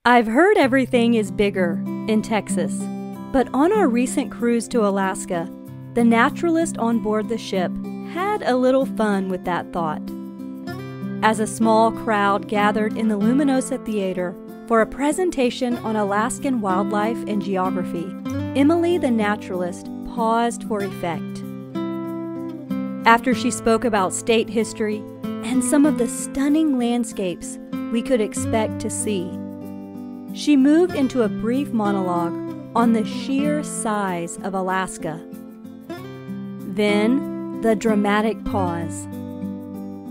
I've heard everything is bigger in Texas, but on our recent cruise to Alaska, the naturalist on board the ship had a little fun with that thought. As a small crowd gathered in the Luminosa Theater for a presentation on Alaskan wildlife and geography, Emily the naturalist paused for effect. After she spoke about state history and some of the stunning landscapes we could expect to see, she moved into a brief monologue on the sheer size of Alaska. Then, the dramatic pause,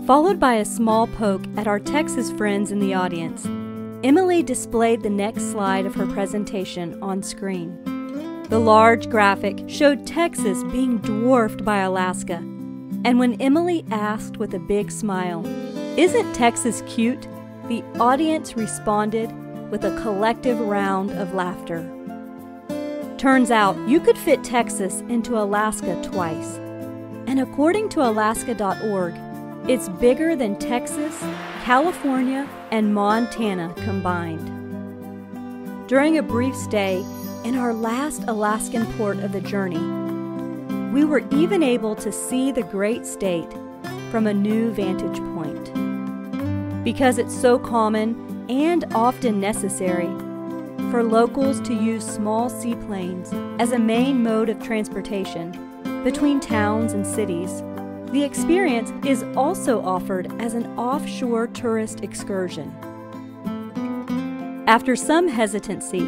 followed by a small poke at our Texas friends in the audience. Emily displayed the next slide of her presentation on screen. The large graphic showed Texas being dwarfed by Alaska, and when Emily asked with a big smile, "Isn't Texas cute?" the audience responded with a collective round of laughter. Turns out you could fit Texas into Alaska twice, and according to Alaska.org, it's bigger than Texas, California, and Montana combined. During a brief stay in our last Alaskan port of the journey, we were even able to see the great state from a new vantage point. Because it's so common and often necessary for locals to use small seaplanes as a main mode of transportation between towns and cities, the experience is also offered as an offshore tourist excursion. After some hesitancy,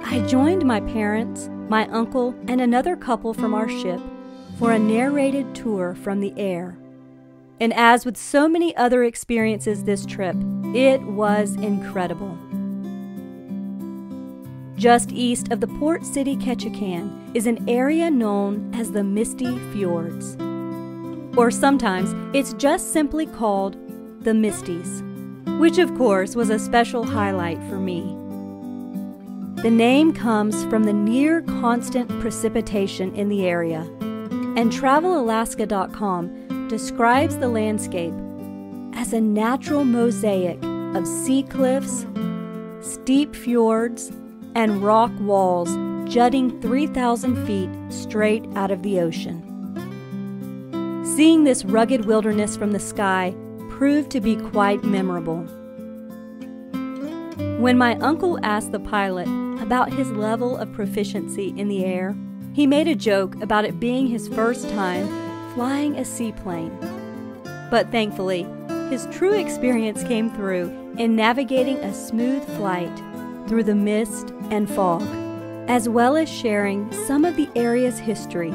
I joined my parents, my uncle, and another couple from our ship for a narrated tour from the air. And as with so many other experiences this trip, it was incredible. Just east of the port city Ketchikan is an area known as the Misty Fjords. Or sometimes it's just simply called the Misties, which of course was a special highlight for me. The name comes from the near constant precipitation in the area, and TravelAlaska.com describes the landscape as a natural mosaic of sea cliffs, steep fjords, and rock walls jutting 3,000 feet straight out of the ocean. Seeing this rugged wilderness from the sky proved to be quite memorable. When my uncle asked the pilot about his level of proficiency in the air, he made a joke about it being his first time flying a seaplane. But thankfully, his true experience came through in navigating a smooth flight through the mist and fog, as well as sharing some of the area's history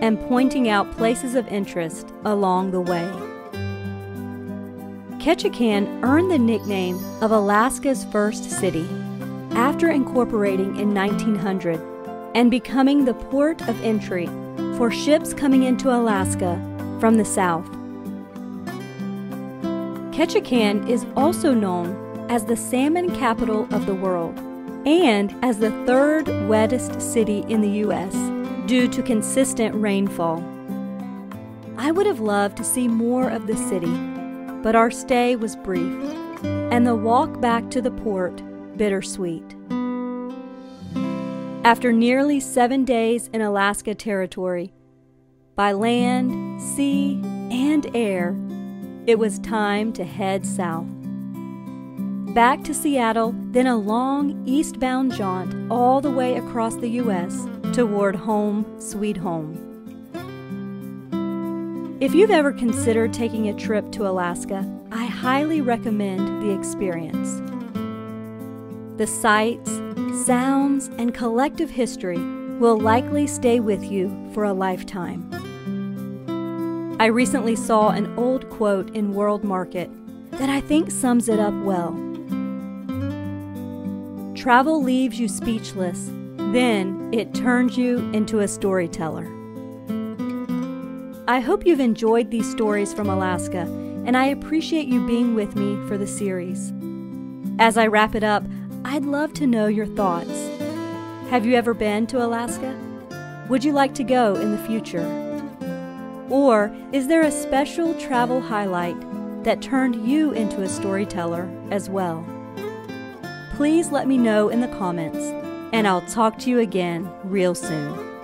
and pointing out places of interest along the way. Ketchikan earned the nickname of Alaska's first city after incorporating in 1900 and becoming the port of entry for ships coming into Alaska from the south. Ketchikan is also known as the salmon capital of the world and as the third wettest city in the U.S. due to consistent rainfall. I would have loved to see more of the city, but our stay was brief, and the walk back to the port bittersweet. After nearly 7 days in Alaska territory, by land, sea, and air, it was time to head south. Back to Seattle, then a long eastbound jaunt all the way across the U.S. toward home, sweet home. If you've ever considered taking a trip to Alaska, I highly recommend the experience. The sights, sounds, and collective history will likely stay with you for a lifetime. I recently saw an old quote in World Market that I think sums it up well. Travel leaves you speechless, then it turns you into a storyteller. I hope you've enjoyed these stories from Alaska, and I appreciate you being with me for the series. As I wrap it up, I'd love to know your thoughts. Have you ever been to Alaska? Would you like to go in the future? Or is there a special travel highlight that turned you into a storyteller as well? please let me know in the comments, and I'll talk to you again real soon.